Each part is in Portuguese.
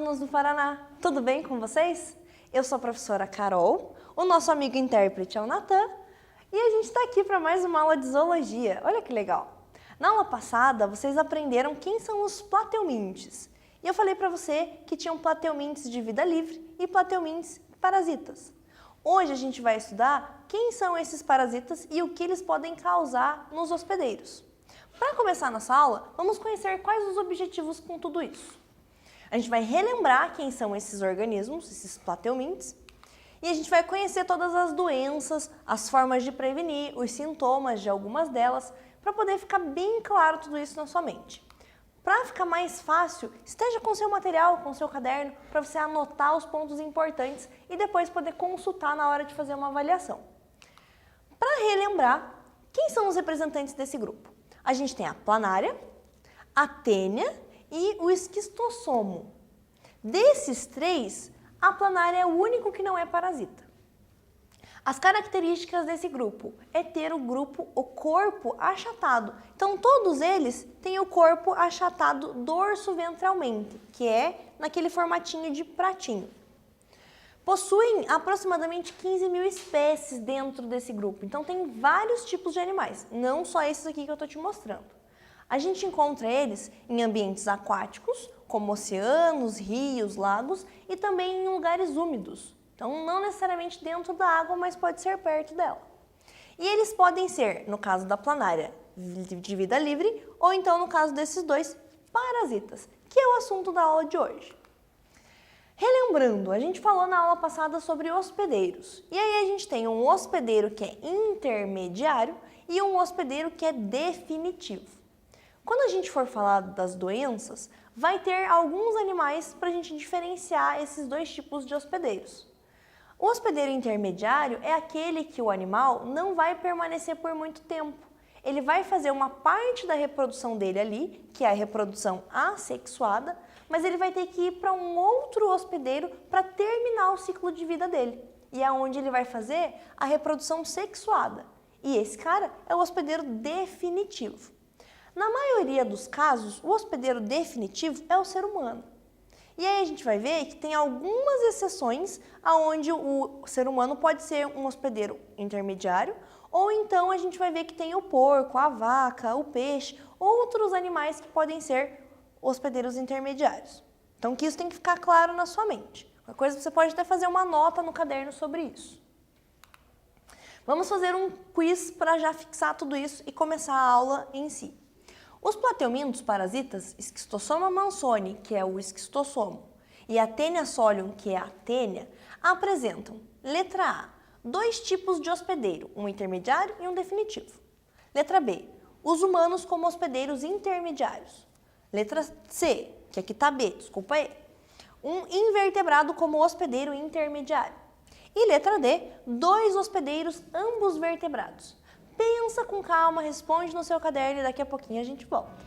alunos do Paraná! Tudo bem com vocês? Eu sou a professora Carol, o nosso amigo intérprete é o Natan e a gente está aqui para mais uma aula de zoologia. Olha que legal! Na aula passada, vocês aprenderam quem são os plateumintes. E eu falei para você que tinham plateumintes de vida livre e plateumintes parasitas. Hoje a gente vai estudar quem são esses parasitas e o que eles podem causar nos hospedeiros. Para começar nossa aula, vamos conhecer quais os objetivos com tudo isso. A gente vai relembrar quem são esses organismos, esses plateumintes, e a gente vai conhecer todas as doenças, as formas de prevenir, os sintomas de algumas delas, para poder ficar bem claro tudo isso na sua mente. Para ficar mais fácil, esteja com seu material, com seu caderno, para você anotar os pontos importantes e depois poder consultar na hora de fazer uma avaliação. Para relembrar, quem são os representantes desse grupo? A gente tem a planária, a tênia e o esquistossomo. Desses três, a planária é o único que não é parasita. As características desse grupo é ter o corpo achatado. Então, todos eles têm o corpo achatado dorso-ventralmente, que é naquele formatinho de pratinho. Possuem aproximadamente 15 mil espécies dentro desse grupo, então tem vários tipos de animais, não só esses aqui que eu estou te mostrando. A gente encontra eles em ambientes aquáticos, como oceanos, rios, lagos e também em lugares úmidos. Então, não necessariamente dentro da água, mas pode ser perto dela. E eles podem ser, no caso da planária, de vida livre, ou então, no caso desses dois, parasitas, que é o assunto da aula de hoje. Relembrando, a gente falou na aula passada sobre hospedeiros. E aí a gente tem um hospedeiro que é intermediário e um hospedeiro que é definitivo. Quando a gente for falar das doenças, vai ter alguns animais para a gente diferenciar esses dois tipos de hospedeiros. O hospedeiro intermediário é aquele que o animal não vai permanecer por muito tempo. Ele vai fazer uma parte da reprodução dele ali, que é a reprodução assexuada, mas ele vai ter que ir para um outro hospedeiro para terminar o ciclo de vida dele. E é onde ele vai fazer a reprodução sexuada. E esse cara é o hospedeiro definitivo. Na maioria dos casos, o hospedeiro definitivo é o ser humano. E aí a gente vai ver que tem algumas exceções onde o ser humano pode ser um hospedeiro intermediário, ou então a gente vai ver que tem o porco, a vaca, o peixe, outros animais que podem ser hospedeiros intermediários. Então que isso tem que ficar claro na sua mente. Qualquer coisa você pode até fazer uma nota no caderno sobre isso. Vamos fazer um quiz para já fixar tudo isso e começar a aula em si. Os plateumintos parasitas, Esquistossoma mansoni, que é o esquistossomo, e a Taenia solium, que é a tênia, apresentam, letra A, dois tipos de hospedeiro, um intermediário e um definitivo. Letra B, os humanos como hospedeiros intermediários. Letra C, que aqui está B, desculpa aí, um invertebrado como hospedeiro intermediário. E letra D, dois hospedeiros ambos vertebrados. Pensa com calma, responde no seu caderno e daqui a pouquinho a gente volta.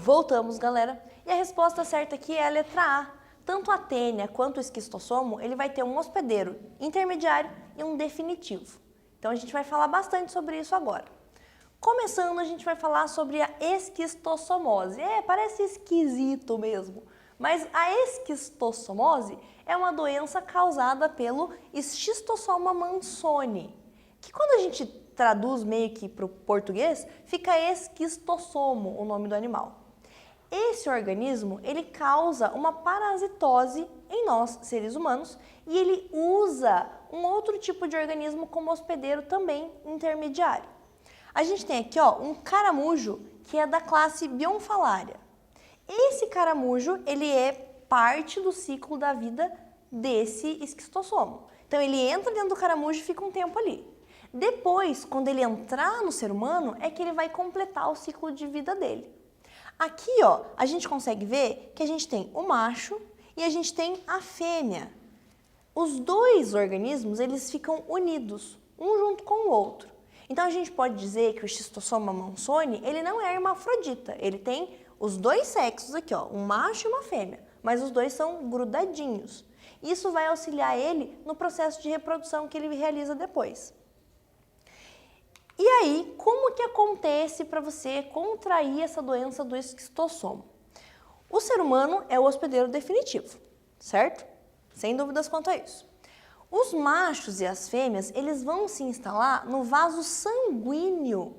Voltamos, galera. E a resposta certa aqui é a letra A. Tanto a tênia quanto o esquistossomo, ele vai ter um hospedeiro intermediário e um definitivo. Então a gente vai falar bastante sobre isso agora. Começando, a gente vai falar sobre a esquistossomose. Parece esquisito mesmo, mas a esquistossomose é uma doença causada pelo Schistossoma mansoni, que quando a gente traduz meio que para o português, fica esquistossomo, o nome do animal. Esse organismo, ele causa uma parasitose em nós, seres humanos, e ele usa um outro tipo de organismo como hospedeiro também intermediário. A gente tem aqui um caramujo que é da classe Bionfalaria. Esse caramujo, ele é parte do ciclo da vida desse esquistossomo. Então ele entra dentro do caramujo e fica um tempo ali. Depois, quando ele entrar no ser humano, é que ele vai completar o ciclo de vida dele. Aqui, a gente consegue ver que a gente tem o macho e a gente tem a fêmea. Os dois organismos, eles ficam unidos, um junto com o outro. Então, a gente pode dizer que o Schistossoma mansoni, ele não é hermafrodita. Ele tem os dois sexos aqui, um macho e uma fêmea, mas os dois são grudadinhos. Isso vai auxiliar ele no processo de reprodução que ele realiza depois. E aí, como que acontece para você contrair essa doença do esquistossomo? O ser humano é o hospedeiro definitivo, certo? Sem dúvidas quanto a isso. Os machos e as fêmeas, eles vão se instalar no vaso sanguíneo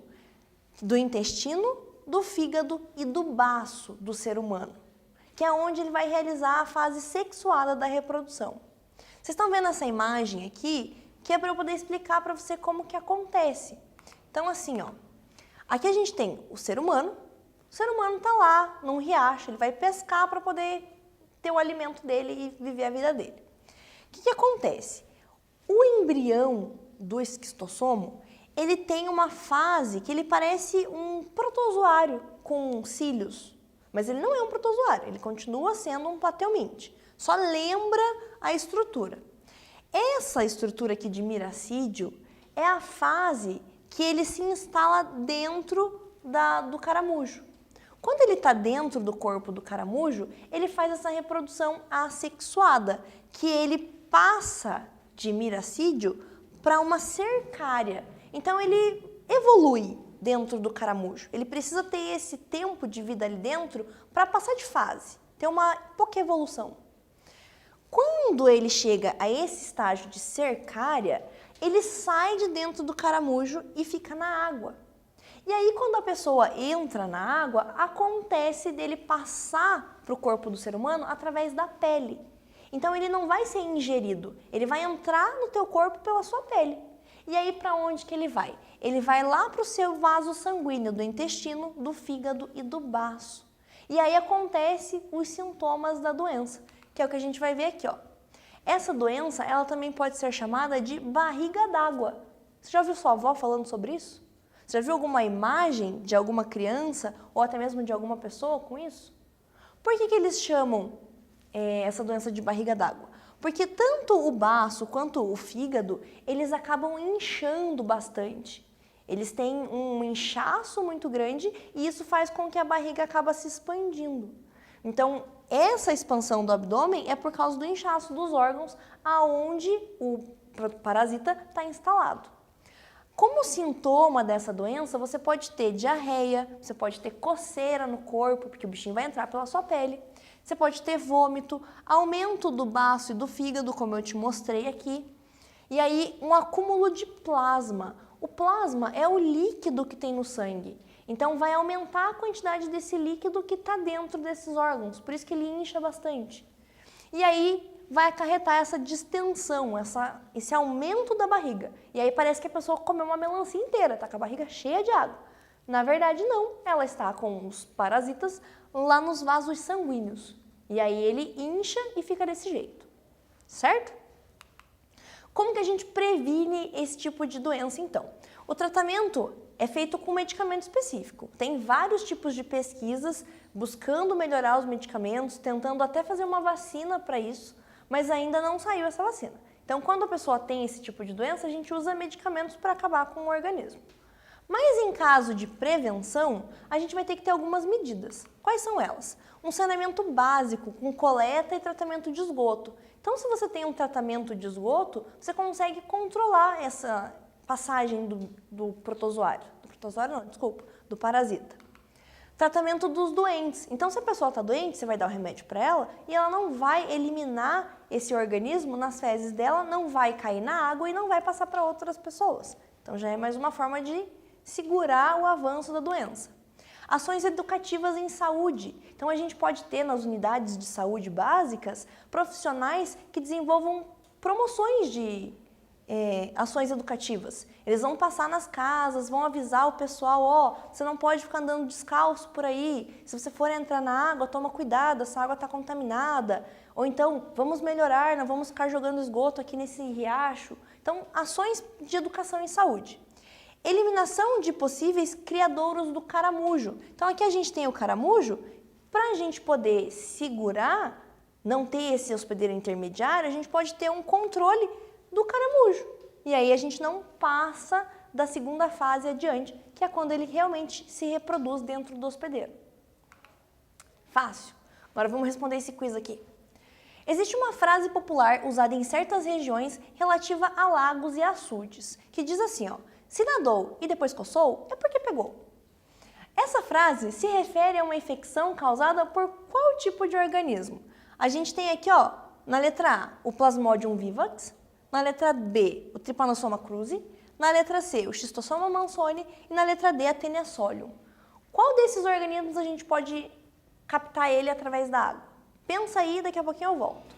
do intestino, do fígado e do baço do ser humano, que é onde ele vai realizar a fase sexuada da reprodução. Vocês estão vendo essa imagem aqui, que é para eu poder explicar para você como que acontece. Então, assim, aqui a gente tem o ser humano está lá num riacho, ele vai pescar para poder ter o alimento dele e viver a vida dele. O que acontece? O embrião do esquistossomo, ele tem uma fase que ele parece um protozoário com cílios, mas ele não é um protozoário, ele continua sendo um plateuminte, só lembra a estrutura. Essa estrutura aqui de miracídio é a fase que ele se instala dentro do caramujo. Quando ele está dentro do corpo do caramujo, ele faz essa reprodução assexuada, que ele passa de miracídio para uma cercária. Então ele evolui dentro do caramujo. Ele precisa ter esse tempo de vida ali dentro para passar de fase, ter uma pouca evolução. Quando ele chega a esse estágio de cercária, ele sai de dentro do caramujo e fica na água. E aí, quando a pessoa entra na água, acontece dele passar para o corpo do ser humano através da pele. Então, ele não vai ser ingerido, ele vai entrar no teu corpo pela sua pele. E aí, para onde que ele vai? Ele vai lá para o seu vaso sanguíneo do intestino, do fígado e do baço. E aí acontece os sintomas da doença, que é o que a gente vai ver aqui, Essa doença, ela também pode ser chamada de barriga d'água. Você já ouviu sua avó falando sobre isso? Você já viu alguma imagem de alguma criança ou até mesmo de alguma pessoa com isso? Por que eles chamam essa doença de barriga d'água? Porque tanto o baço quanto o fígado, eles acabam inchando bastante. Eles têm um inchaço muito grande e isso faz com que a barriga acabe se expandindo. Então, essa expansão do abdômen é por causa do inchaço dos órgãos aonde o parasita está instalado. Como sintoma dessa doença, você pode ter diarreia, você pode ter coceira no corpo, porque o bichinho vai entrar pela sua pele. Você pode ter vômito, aumento do baço e do fígado, como eu te mostrei aqui. E aí, um acúmulo de plasma. O plasma é o líquido que tem no sangue. Então, vai aumentar a quantidade desse líquido que está dentro desses órgãos, por isso que ele incha bastante. E aí, vai acarretar essa distensão, esse aumento da barriga. E aí parece que a pessoa comeu uma melancia inteira, está com a barriga cheia de água. Na verdade, não. Ela está com os parasitas lá nos vasos sanguíneos. E aí ele incha e fica desse jeito. Certo? Como que a gente previne esse tipo de doença, então? O tratamento é feito com medicamento específico. Tem vários tipos de pesquisas buscando melhorar os medicamentos, tentando até fazer uma vacina para isso, mas ainda não saiu essa vacina. Então, quando a pessoa tem esse tipo de doença, a gente usa medicamentos para acabar com o organismo. Mas em caso de prevenção, a gente vai ter que ter algumas medidas. Quais são elas? Um saneamento básico com coleta e tratamento de esgoto. Então, se você tem um tratamento de esgoto, você consegue controlar essa passagem do protozoário. Do protozoário não, desculpa, do parasita. Tratamento dos doentes. Então, se a pessoa está doente, você vai dar o remédio para ela e ela não vai eliminar esse organismo nas fezes dela, não vai cair na água e não vai passar para outras pessoas. Então, já é mais uma forma de segurar o avanço da doença. Ações educativas em saúde. Então, a gente pode ter nas unidades de saúde básicas profissionais que desenvolvam promoções de ações educativas. Eles vão passar nas casas, vão avisar o pessoal, ó, você não pode ficar andando descalço por aí, se você for entrar na água, toma cuidado, essa água está contaminada. Ou então, vamos melhorar, não vamos ficar jogando esgoto aqui nesse riacho. Então, ações de educação em saúde. Eliminação de possíveis criadouros do caramujo. Então, aqui a gente tem o caramujo, para a gente poder segurar, não ter esse hospedeiro intermediário, a gente pode ter um controle do caramujo. E aí a gente não passa da segunda fase adiante, que é quando ele realmente se reproduz dentro do hospedeiro. Fácil. Agora vamos responder esse quiz aqui. Existe uma frase popular usada em certas regiões relativa a lagos e açudes, que diz assim, ó, se nadou e depois coçou, é porque pegou. Essa frase se refere a uma infecção causada por qual tipo de organismo? A gente tem aqui, ó, na letra A, o Plasmodium vivax, na letra B, o Trypanosoma cruzi, na letra C, o Schistosoma mansoni e na letra D, a Taenia solium. Qual desses organismos a gente pode captar ele através da água? Pensa aí, daqui a pouquinho eu volto.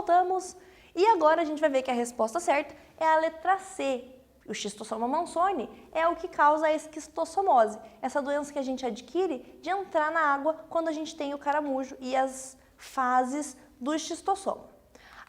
voltamos! E agora a gente vai ver que a resposta certa é a letra C. O Schistosoma monzoni é o que causa a esquistossomose, essa doença que a gente adquire de entrar na água quando a gente tem o caramujo e as fases do esquistossoma.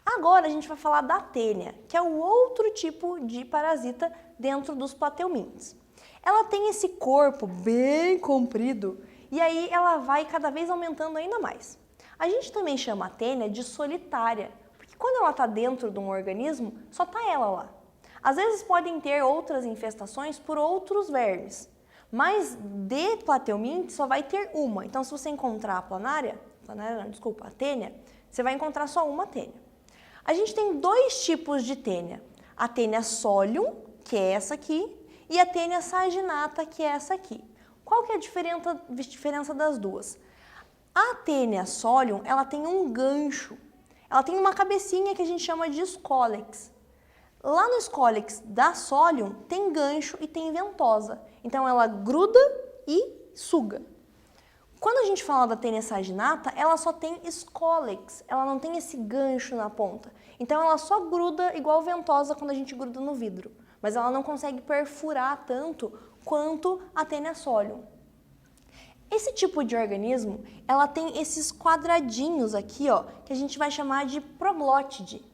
Agora a gente vai falar da tênia, que é o outro tipo de parasita dentro dos plateumintes. Ela tem esse corpo bem comprido e aí ela vai cada vez aumentando ainda mais. A gente também chama a tênia de solitária, porque quando ela está dentro de um organismo, só está ela lá. Às vezes podem ter outras infestações por outros vermes, mas de plateuminte só vai ter uma. Então se você encontrar a tênia, você vai encontrar só uma tênia. A gente tem dois tipos de tênia, a tênia solium, que é essa aqui, e a tênia saginata, que é essa aqui. Qual que é a diferença das duas? A tênia solium, ela tem um gancho, ela tem uma cabecinha que a gente chama de scolex. Lá no scolex da solium tem gancho e tem ventosa, então ela gruda e suga. Quando a gente fala da tênia saginata, ela só tem scolex, ela não tem esse gancho na ponta. Então ela só gruda igual ventosa quando a gente gruda no vidro, mas ela não consegue perfurar tanto quanto a tênia solium. Esse tipo de organismo, ela tem esses quadradinhos aqui, ó, que a gente vai chamar de proglótide.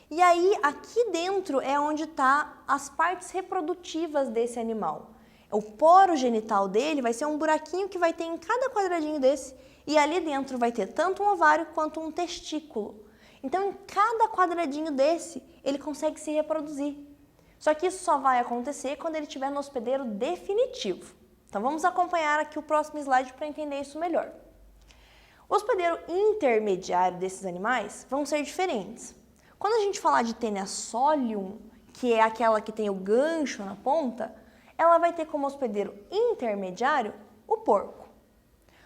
E aí, aqui dentro é onde está as partes reprodutivas desse animal. O poro genital dele vai ser um buraquinho que vai ter em cada quadradinho desse, e ali dentro vai ter tanto um ovário quanto um testículo. Então, em cada quadradinho desse, ele consegue se reproduzir. Só que isso só vai acontecer quando ele estiver no hospedeiro definitivo. Então, vamos acompanhar aqui o próximo slide para entender isso melhor. O hospedeiro intermediário desses animais vão ser diferentes. Quando a gente falar de tênia solium, que é aquela que tem o gancho na ponta, ela vai ter como hospedeiro intermediário o porco.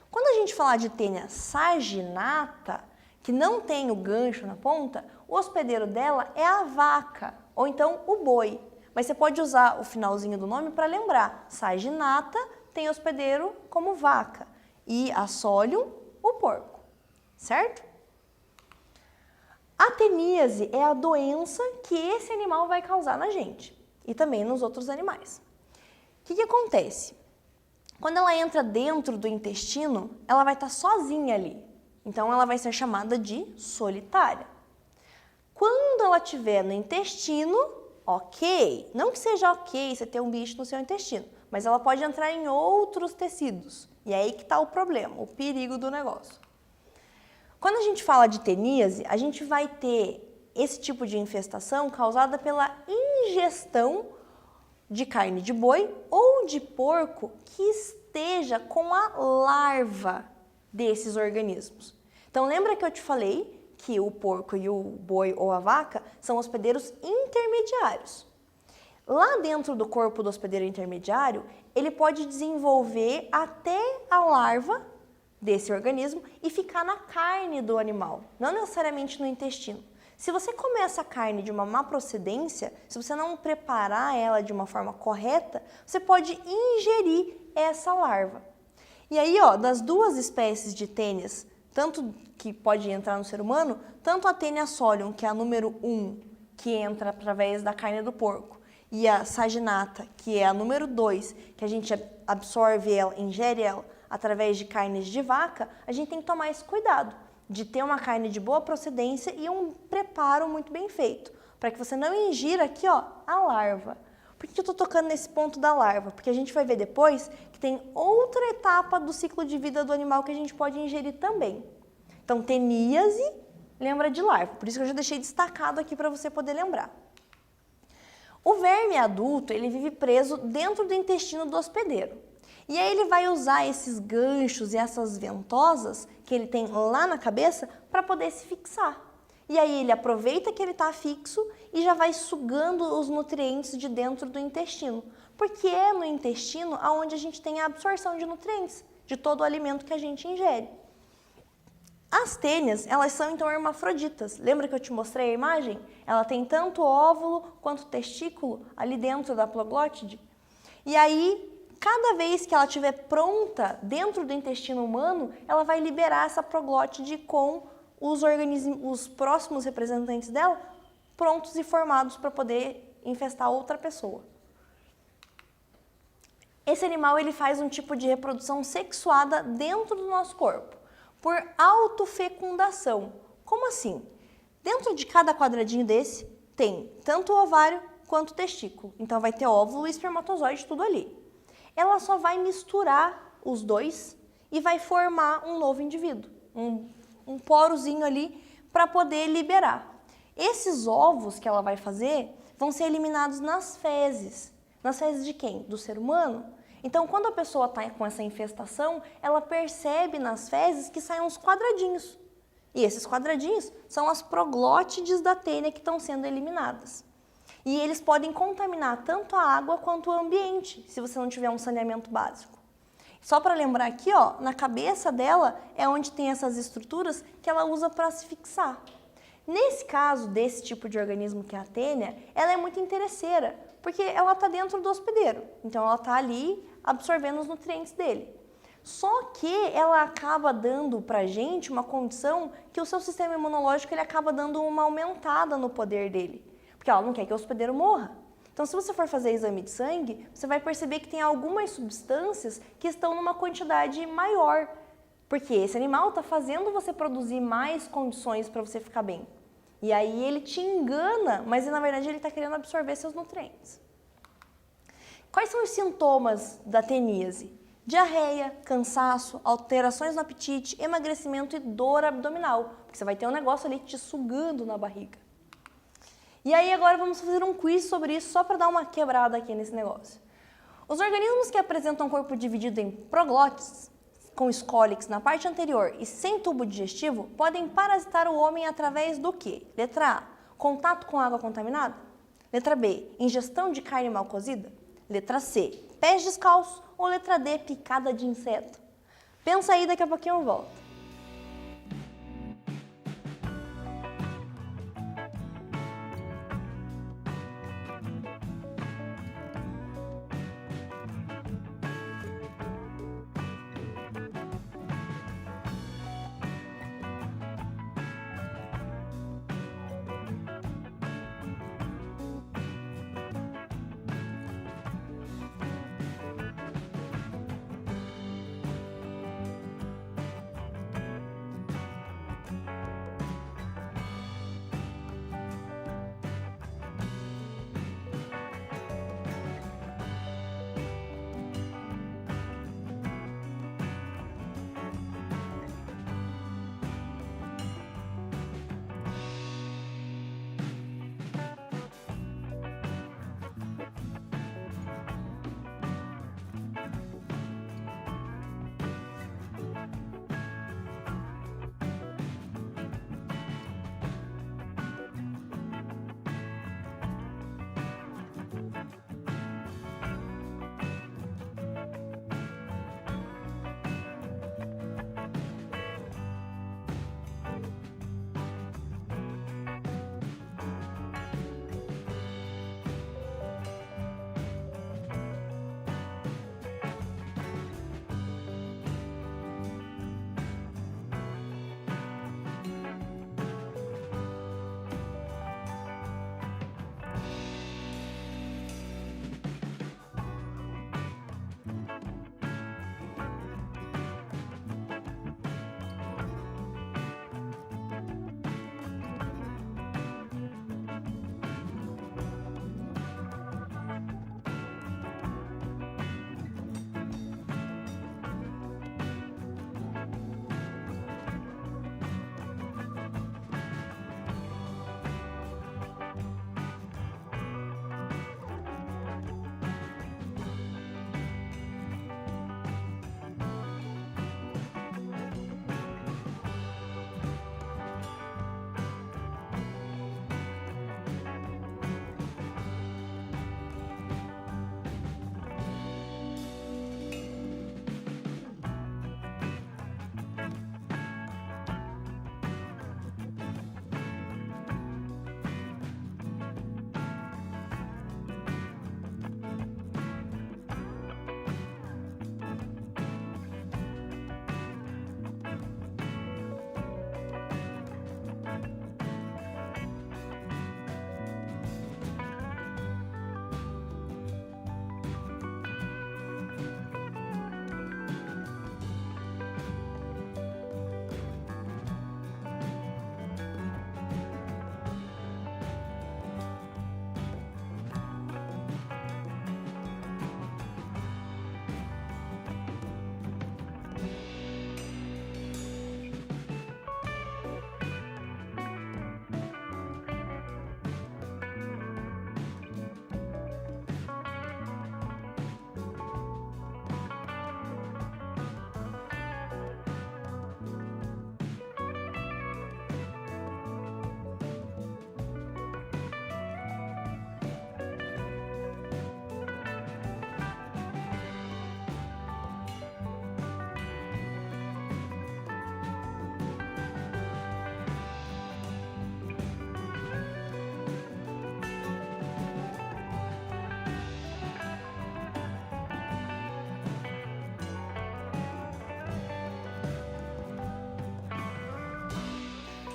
Quando a gente falar de tênia saginata, que não tem o gancho na ponta, o hospedeiro dela é a vaca, ou então o boi. Mas você pode usar o finalzinho do nome para lembrar. Saginata tem hospedeiro como vaca e a solium, o porco, certo? A teníase é a doença que esse animal vai causar na gente e também nos outros animais. O que acontece? Quando ela entra dentro do intestino, ela vai estar sozinha ali. Então, ela vai ser chamada de solitária. Quando ela estiver no intestino, ok. Não que seja ok você ter um bicho no seu intestino, mas ela pode entrar em outros tecidos. E é aí que está o problema, o perigo do negócio. Quando a gente fala de teníase, a gente vai ter esse tipo de infestação causada pela ingestão de carne de boi ou de porco que esteja com a larva desses organismos. Então, lembra que eu te falei que o porco e o boi ou a vaca são hospedeiros intermediários. Lá dentro do corpo do hospedeiro intermediário, ele pode desenvolver até a larva desse organismo e ficar na carne do animal, não necessariamente no intestino. Se você comer essa carne de uma má procedência, se você não preparar ela de uma forma correta, você pode ingerir essa larva. E aí, ó, das duas espécies de tênias, tanto que pode entrar no ser humano, tanto a tênia solium, que é a número 1, que entra através da carne do porco, e a saginata, que é a número 2, que a gente absorve ela, ingere ela através de carnes de vaca, a gente tem que tomar esse cuidado de ter uma carne de boa procedência e um preparo muito bem feito, para que você não ingira aqui, ó, a larva. Por que eu estou tocando nesse ponto da larva? Porque a gente vai ver depois que tem outra etapa do ciclo de vida do animal que a gente pode ingerir também. Então, teníase lembra de larva, por isso que eu já deixei destacado aqui para você poder lembrar. O verme adulto, ele vive preso dentro do intestino do hospedeiro. E aí ele vai usar esses ganchos e essas ventosas que ele tem lá na cabeça para poder se fixar. E aí ele aproveita que ele está fixo e já vai sugando os nutrientes de dentro do intestino. Porque é no intestino onde a gente tem a absorção de nutrientes, de todo o alimento que a gente ingere. As tênias, elas são então hermafroditas. Lembra que eu te mostrei a imagem? Ela tem tanto óvulo quanto testículo ali dentro da proglótide. E aí, cada vez que ela estiver pronta dentro do intestino humano, ela vai liberar essa proglótide com os próximos representantes dela prontos e formados para poder infestar outra pessoa. Esse animal ele faz um tipo de reprodução sexuada dentro do nosso corpo, por autofecundação. Como assim? Dentro de cada quadradinho desse tem tanto o ovário quanto o testículo. Então vai ter óvulo e espermatozoide tudo ali. Ela só vai misturar os dois e vai formar um novo indivíduo, um porozinho ali para poder liberar. Esses ovos que ela vai fazer vão ser eliminados nas fezes. Nas fezes de quem? Do ser humano. Então, quando a pessoa está com essa infestação, ela percebe nas fezes que saem uns quadradinhos. E esses quadradinhos são as proglótides da tênia que estão sendo eliminadas. E eles podem contaminar tanto a água quanto o ambiente, se você não tiver um saneamento básico. Só para lembrar aqui, ó, na cabeça dela é onde tem essas estruturas que ela usa para se fixar. Nesse caso, desse tipo de organismo que é a tênia, ela é muito interesseira, porque ela está dentro do hospedeiro. Então, ela está ali absorvendo os nutrientes dele. Só que ela acaba dando para a gente uma condição que o seu sistema imunológico ele acaba dando uma aumentada no poder dele. Porque ela não quer que o hospedeiro morra. Então, se você for fazer exame de sangue, você vai perceber que tem algumas substâncias que estão numa quantidade maior. Porque esse animal está fazendo você produzir mais condições para você ficar bem. E aí ele te engana, mas na verdade ele está querendo absorver seus nutrientes. Quais são os sintomas da teníase? Diarreia, cansaço, alterações no apetite, emagrecimento e dor abdominal. Porque você vai ter um negócio ali te sugando na barriga. E aí agora vamos fazer um quiz sobre isso só para dar uma quebrada aqui nesse negócio. Os organismos que apresentam corpo dividido em proglótides, com escólix na parte anterior e sem tubo digestivo, podem parasitar o homem através do quê? Letra A, contato com água contaminada. Letra B, ingestão de carne mal cozida. Letra C, pés descalços. Ou letra D, picada de inseto. Pensa aí, daqui a pouquinho eu volto.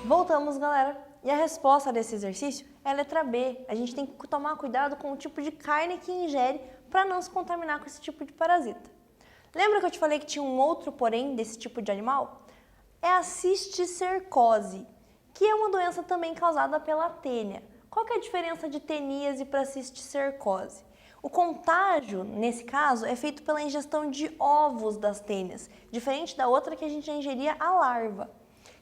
Voltamos, galera. E a resposta desse exercício é a letra B. A gente tem que tomar cuidado com o tipo de carne que ingere para não se contaminar com esse tipo de parasita. Lembra que eu te falei que tinha um outro porém desse tipo de animal? É a cisticercose, que é uma doença também causada pela tênia. Qual que é a diferença de teníase para cisticercose? O contágio, nesse caso, é feito pela ingestão de ovos das tênias, diferente da outra que a gente já ingeria a larva.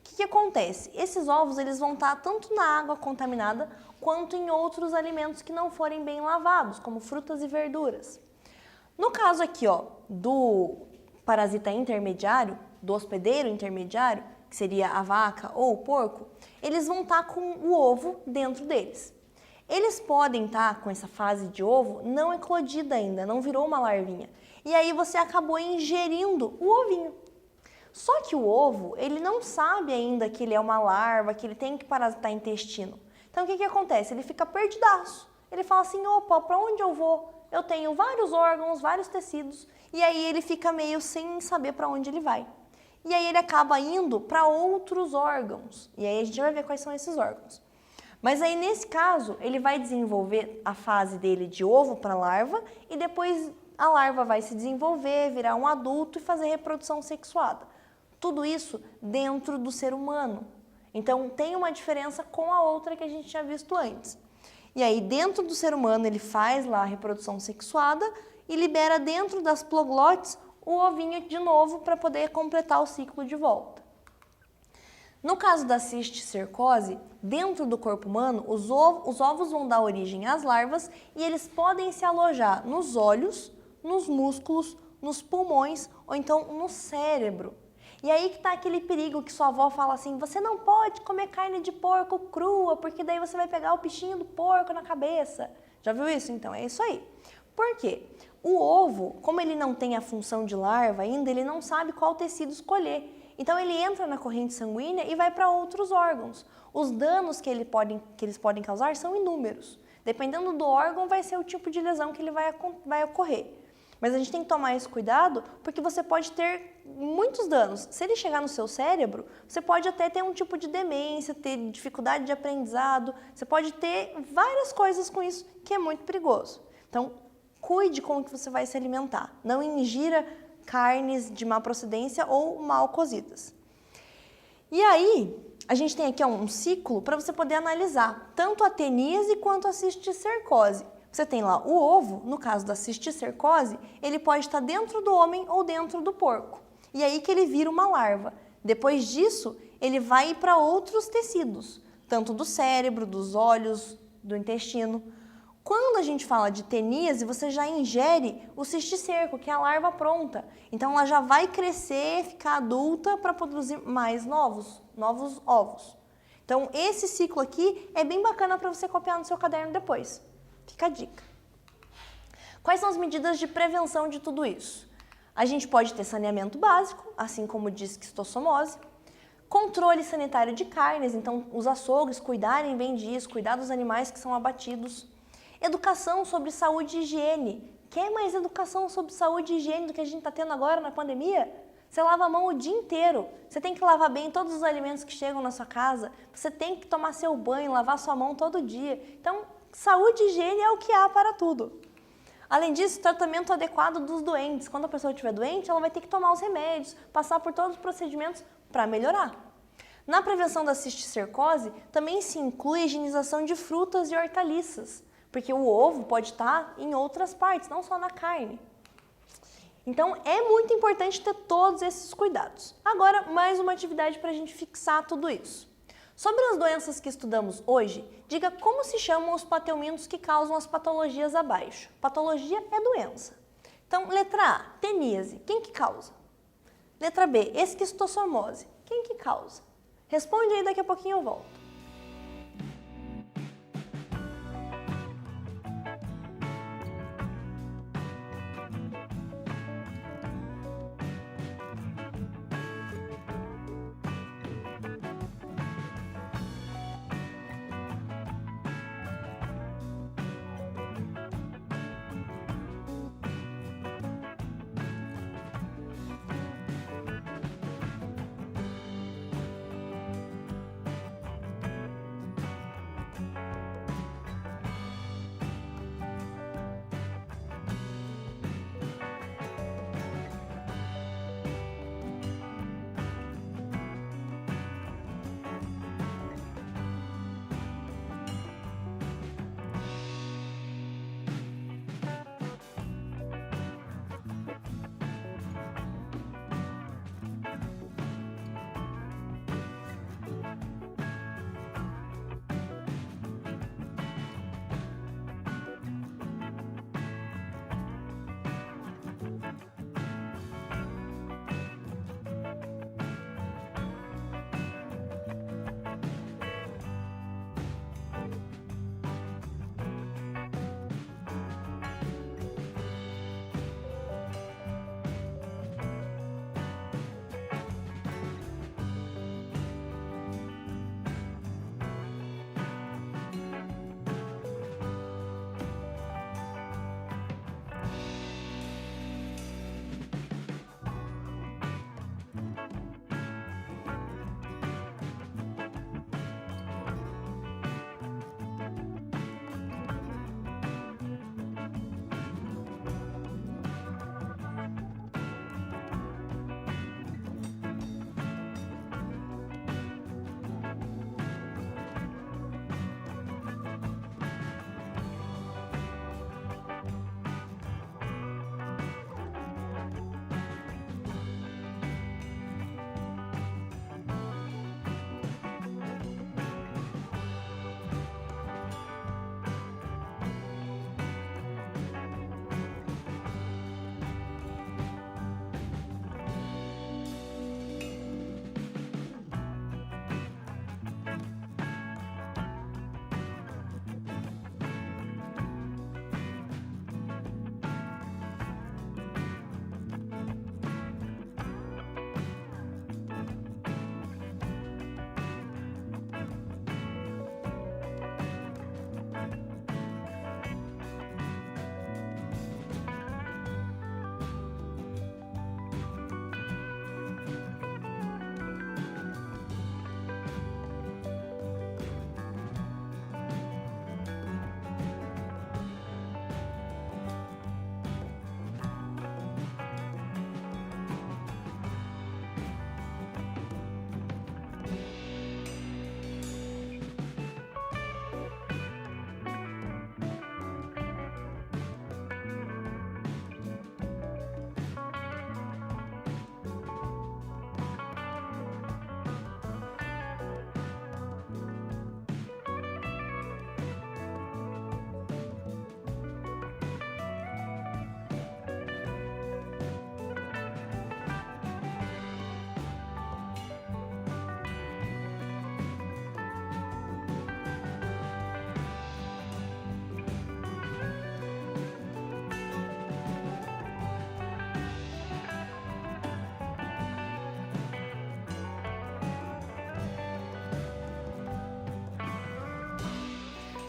O que acontece? Esses ovos eles vão estar tanto na água contaminada quanto em outros alimentos que não forem bem lavados, como frutas e verduras. No caso aqui, ó, do parasita intermediário, do hospedeiro intermediário, que seria a vaca ou o porco, eles vão estar com o ovo dentro deles. Eles podem estar com essa fase de ovo não eclodida ainda, não virou uma larvinha. E aí você acabou ingerindo o ovinho. Só que o ovo, ele não sabe ainda que ele é uma larva, que ele tem que parasitar intestino. Então o que acontece? Ele fica perdidaço. Ele fala assim, opa, para onde eu vou? Eu tenho vários órgãos, vários tecidos, e aí ele fica meio sem saber para onde ele vai. E aí ele acaba indo para outros órgãos. E aí a gente vai ver quais são esses órgãos. Mas aí nesse caso, ele vai desenvolver a fase dele de ovo para larva e depois a larva vai se desenvolver, virar um adulto e fazer reprodução sexuada. Tudo isso dentro do ser humano. Então tem uma diferença com a outra que a gente tinha visto antes. E aí dentro do ser humano ele faz lá a reprodução sexuada e libera dentro das ploglotes o ovinho de novo para poder completar o ciclo de volta. No caso da cisticercose, dentro do corpo humano, os ovos vão dar origem às larvas e eles podem se alojar nos olhos, nos músculos, nos pulmões ou então no cérebro. E aí que está aquele perigo que sua avó fala assim, você não pode comer carne de porco crua, porque daí você vai pegar o bichinho do porco na cabeça. Já viu isso? Então é isso aí. Por quê? O ovo, como ele não tem a função de larva ainda, ele não sabe qual tecido escolher. Então ele entra na corrente sanguínea e vai para outros órgãos. Os danos que eles podem causar são inúmeros. Dependendo do órgão, vai ser o tipo de lesão que ele vai ocorrer. Mas a gente tem que tomar esse cuidado porque você pode ter muitos danos. Se ele chegar no seu cérebro, você pode até ter um tipo de demência, ter dificuldade de aprendizado, você pode ter várias coisas com isso que é muito perigoso. Então, cuide como que você vai se alimentar. Não ingira carnes de má procedência ou mal cozidas. E aí, a gente tem aqui um ciclo para você poder analisar tanto a teníase quanto a cisticercose. Você tem lá o ovo, no caso da cisticercose, ele pode estar dentro do homem ou dentro do porco. E aí que ele vira uma larva. Depois disso, ele vai para outros tecidos, tanto do cérebro, dos olhos, do intestino. Quando a gente fala de teníase, você já ingere o cisticerco, que é a larva pronta. Então ela já vai crescer, ficar adulta para produzir mais novos ovos. Então esse ciclo aqui é bem bacana para você copiar no seu caderno depois. Fica a dica. Quais são as medidas de prevenção de tudo isso? A gente pode ter saneamento básico, assim como disquistossomose, controle sanitário de carnes, então os açougues cuidarem bem disso, cuidar dos animais que são abatidos, educação sobre saúde e higiene. Quer mais educação sobre saúde e higiene do que a gente está tendo agora na pandemia? Você lava a mão o dia inteiro, você tem que lavar bem todos os alimentos que chegam na sua casa, você tem que tomar seu banho, lavar sua mão todo dia. Então, saúde e higiene é o que há para tudo. Além disso, tratamento adequado dos doentes. Quando a pessoa estiver doente, ela vai ter que tomar os remédios, passar por todos os procedimentos para melhorar. Na prevenção da cisticercose, também se inclui a higienização de frutas e hortaliças, porque o ovo pode estar em outras partes, não só na carne. Então, é muito importante ter todos esses cuidados. Agora, mais uma atividade para a gente fixar tudo isso. Sobre as doenças que estudamos hoje, diga como se chamam os pateuminos que causam as patologias abaixo. Patologia é doença. Então, letra A, teníase. Quem que causa? Letra B, esquistossomose. Quem que causa? Responde aí, daqui a pouquinho eu volto.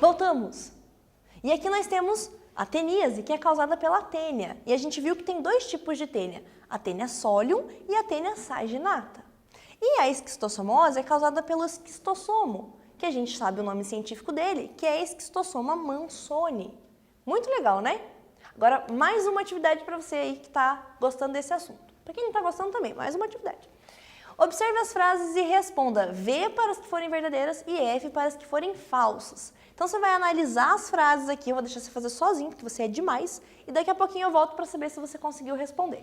Voltamos! E aqui nós temos a teníase, que é causada pela tênia. E a gente viu que tem dois tipos de tênia, a tênia solium e a tênia saginata. E a esquistossomose é causada pelo esquistossomo, que a gente sabe o nome científico dele, que é Esquistossoma mansoni. Muito legal, né? Agora, mais uma atividade para você aí que está gostando desse assunto. Para quem não está gostando também, mais uma atividade. Observe as frases e responda V para as que forem verdadeiras e F para as que forem falsas. Então você vai analisar as frases aqui, eu vou deixar você fazer sozinho, porque você é demais, e daqui a pouquinho eu volto para saber se você conseguiu responder.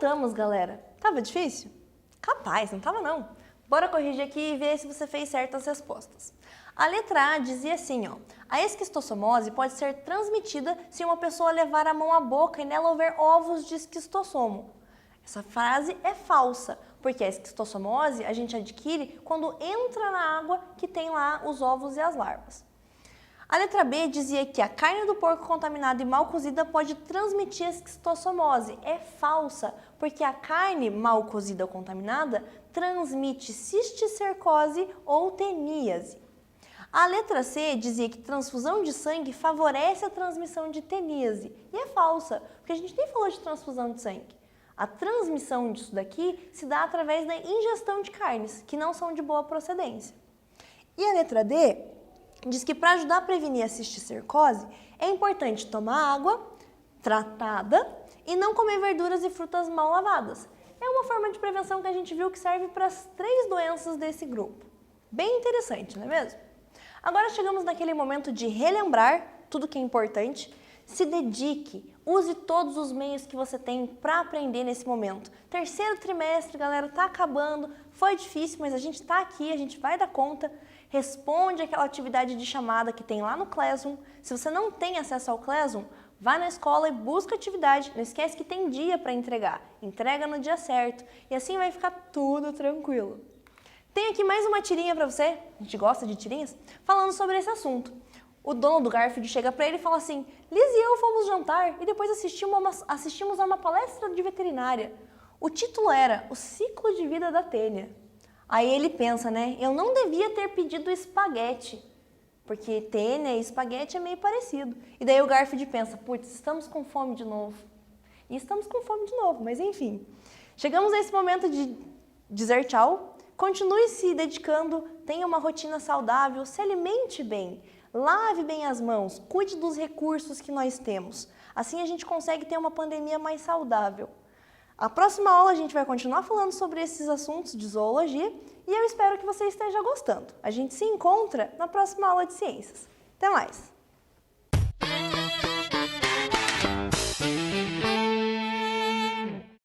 Voltamos, galera. Tava difícil? Capaz, não tava não. Bora corrigir aqui e ver se você fez certas respostas. A letra A dizia assim, ó. A esquistossomose pode ser transmitida se uma pessoa levar a mão à boca e nela houver ovos de esquistossomo. Essa frase é falsa, porque a esquistossomose a gente adquire quando entra na água que tem lá os ovos e as larvas. A letra B dizia que a carne do porco contaminada e mal cozida pode transmitir a esquistossomose. É falsa, porque a carne mal cozida ou contaminada transmite cisticercose ou teníase. A letra C dizia que transfusão de sangue favorece a transmissão de teníase. E é falsa, porque a gente nem falou de transfusão de sangue. A transmissão disso daqui se dá através da ingestão de carnes, que não são de boa procedência. E a letra D diz que para ajudar a prevenir a cisticercose, é importante tomar água tratada e não comer verduras e frutas mal lavadas. É uma forma de prevenção que a gente viu que serve para as 3 doenças desse grupo. Bem interessante, não é mesmo? Agora chegamos naquele momento de relembrar tudo que é importante. Se dedique, use todos os meios que você tem para aprender nesse momento. Terceiro trimestre, galera, tá acabando, foi difícil, mas a gente tá aqui, a gente vai dar conta. Responde aquela atividade de chamada que tem lá no Classroom. Se você não tem acesso ao Classroom, vai na escola e busca atividade. Não esquece que tem dia para entregar. Entrega no dia certo e assim vai ficar tudo tranquilo. Tem aqui mais uma tirinha para você, a gente gosta de tirinhas, falando sobre esse assunto. O dono do Garfield chega para ele e fala assim: Liz e eu fomos jantar e depois assistimos a uma palestra de veterinária. O título era O Ciclo de Vida da Tênia. Aí ele pensa, né? Eu não devia ter pedido espaguete, porque tênia e espaguete é meio parecido. E daí o Garfield pensa: putz, estamos com fome de novo. E estamos com fome de novo, mas enfim. Chegamos a esse momento de dizer tchau. Continue se dedicando, tenha uma rotina saudável, se alimente bem. Lave bem as mãos, cuide dos recursos que nós temos. Assim a gente consegue ter uma pandemia mais saudável. A próxima aula a gente vai continuar falando sobre esses assuntos de zoologia e eu espero que você esteja gostando. A gente se encontra na próxima aula de ciências. Até mais!